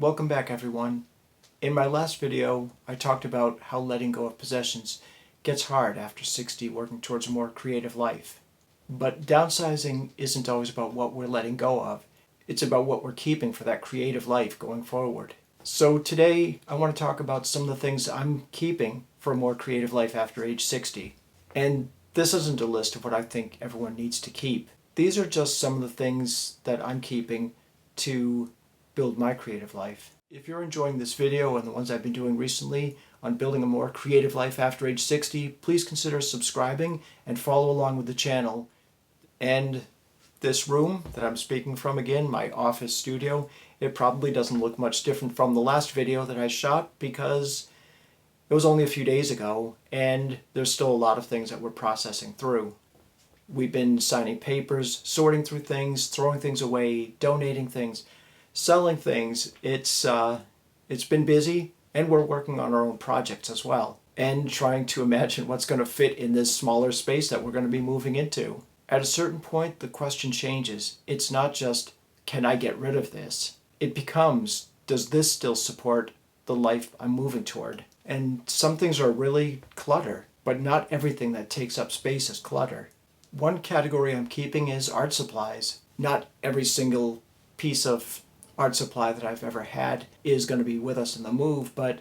Welcome back, everyone. In my last video, I talked about how letting go of possessions gets hard after 60, working towards a more creative life. But downsizing isn't always about what we're letting go of. It's about what we're keeping for that creative life going forward. So today, I want to talk about some of the things I'm keeping for a more creative life after age 60. And this isn't a list of what I think everyone needs to keep. These are just some of the things that I'm keeping to build my creative life. If you're enjoying this video and the ones I've been doing recently on building a more creative life after age 60, please consider subscribing and follow along with the channel. And this room that I'm speaking from, again, my office studio, it probably doesn't look much different from the last video that I shot because it was only a few days ago and there's still a lot of things that we're processing through. We've been signing papers, sorting through things, throwing things away, donating things, selling things. It's been busy, and we're working on our own projects as well, and trying to imagine what's going to fit in this smaller space that we're going to be moving into. At a certain point, the question changes. It's not just, can I get rid of this? It becomes, does this still support the life I'm moving toward? And some things are really clutter, but not everything that takes up space is clutter. One category I'm keeping is art supplies. Not every single piece of art supply that I've ever had is going to be with us in the move, but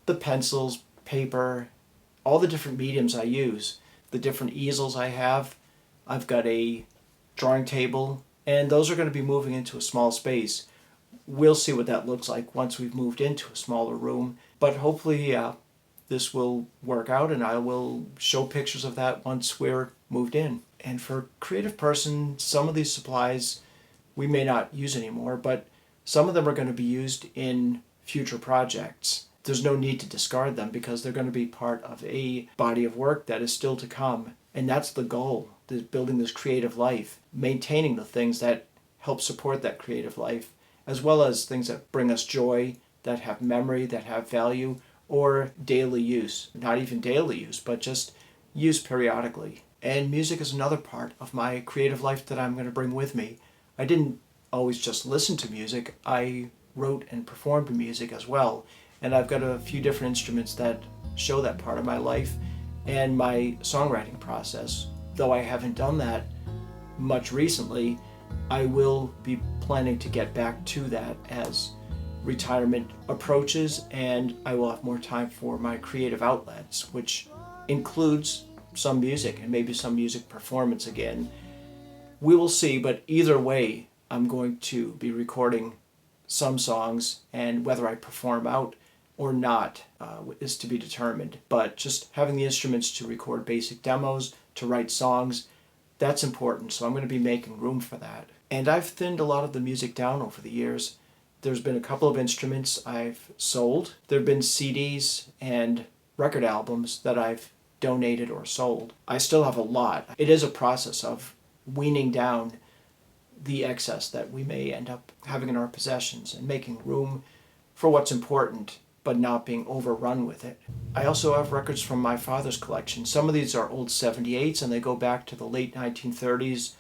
the pencils, paper, all the different mediums I use, the different easels I have. I've got a drawing table, and those are going to be moving into a small space. We'll see what that looks like once we've moved into a smaller room, but hopefully this will work out, and I will show pictures of that once we're moved in. And for a creative person, some of these supplies we may not use anymore, but some of them are going to be used in future projects. There's no need to discard them because they're going to be part of a body of work that is still to come. And that's the goal, building this creative life, maintaining the things that help support that creative life, as well as things that bring us joy, that have memory, that have value, or daily use. Not even daily use, but just use periodically. And music is another part of my creative life that I'm going to bring with me. I didn't always just listen to music. I wrote and performed music as well. And I've got a few different instruments that show that part of my life and my songwriting process. Though I haven't done that much recently, I will be planning to get back to that as retirement approaches, and I will have more time for my creative outlets, which includes some music and maybe some music performance again. We will see, but either way, I'm going to be recording some songs, and whether I perform out or not is to be determined. But just having the instruments to record basic demos, to write songs, that's important. So I'm going to be making room for that. And I've thinned a lot of the music down over the years. There's been a couple of instruments I've sold. There have been CDs and record albums that I've donated or sold. I still have a lot. It is a process of weaning down the excess that we may end up having in our possessions and making room for what's important, but not being overrun with it. I also have records from my father's collection. Some of these are old 78s, and they go back to the late 1930s,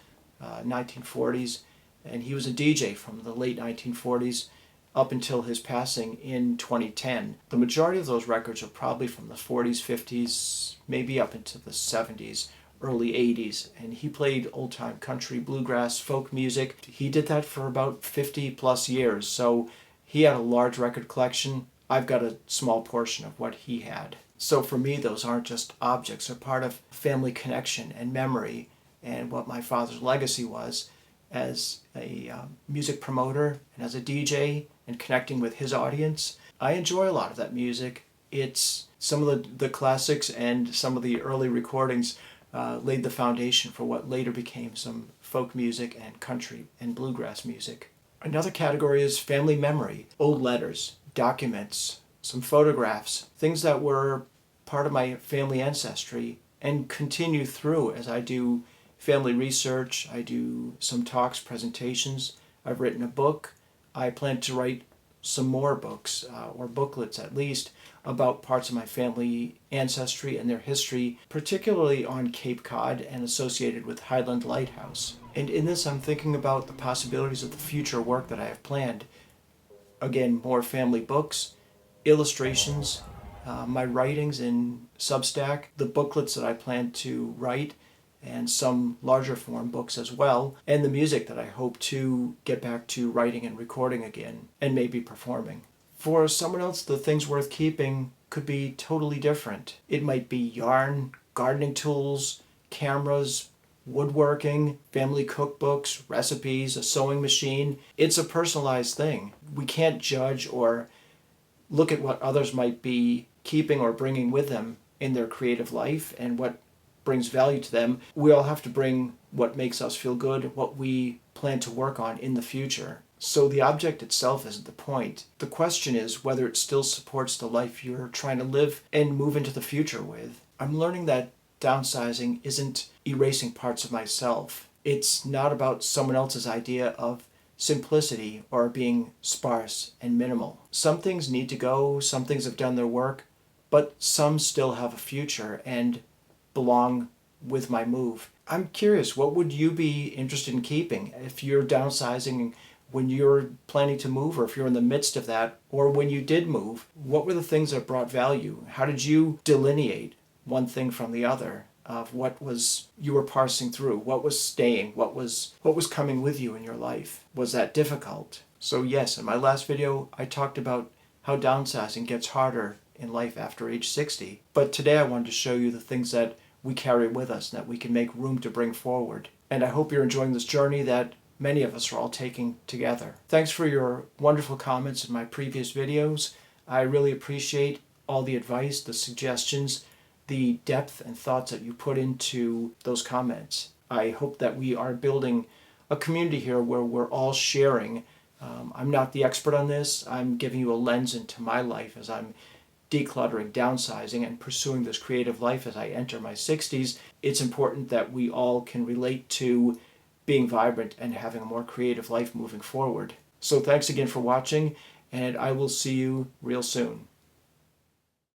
1940s, and he was a DJ from the late 1940s up until his passing in 2010. The majority of those records are probably from the 40s, 50s, maybe up into the 70s, early 80s, and he played old-time country, bluegrass, folk music. He did that for about 50 plus years, so he had a large record collection. I've got a small portion of what he had. So for me, those aren't just objects. They're part of family connection and memory and what my father's legacy was as a music promoter and as a DJ and connecting with his audience. I enjoy a lot of that music. It's some of the classics and some of the early recordings laid the foundation for what later became some folk music and country and bluegrass music. Another category is family memory, old letters, documents, some photographs, things that were part of my family ancestry and continue through as I do family research. I do some talks, presentations. I've written a book. I plan to write some more books, or booklets at least, about parts of my family ancestry and their history, particularly on Cape Cod and associated with Highland Lighthouse. And in this, I'm thinking about the possibilities of the future work that I have planned. again, more family books, illustrations, my writings in Substack, the booklets that I plan to write, and some larger form books as well, and the music that I hope to get back to writing and recording again, and maybe performing. For someone else, the things worth keeping could be totally different. It might be yarn, gardening tools, cameras, woodworking, family cookbooks, recipes, a sewing machine. It's a personalized thing. We can't judge or look at what others might be keeping or bringing with them in their creative life and what brings value to them. We all have to bring what makes us feel good, what we plan to work on in the future. So the object itself isn't the point. The question is whether it still supports the life you're trying to live and move into the future with. I'm learning that downsizing isn't erasing parts of myself. It's not about someone else's idea of simplicity or being sparse and minimal. Some things need to go, some things have done their work, but some still have a future and belong with my move. I'm curious, what would you be interested in keeping if you're downsizing, when you're planning to move, or if you're in the midst of that, or when you did move? What were the things that brought value? How did you delineate one thing from the other of what was you were parsing through? What was staying? What was coming with you in your life? Was that difficult? So yes, in my last video I talked about how downsizing gets harder in life after age 60. But today I wanted to show you the things that we carry with us and that we can make room to bring forward. And I hope you're enjoying this journey that many of us are all taking together. Thanks for your wonderful comments in my previous videos. I really appreciate all the advice, the suggestions, the depth and thoughts that you put into those comments. I hope that we are building a community here where we're all sharing. I'm not the expert on this. I'm giving you a lens into my life as I'm decluttering, downsizing, and pursuing this creative life as I enter my 60s. It's important that we all can relate to being vibrant and having a more creative life moving forward. So thanks again for watching, and I will see you real soon.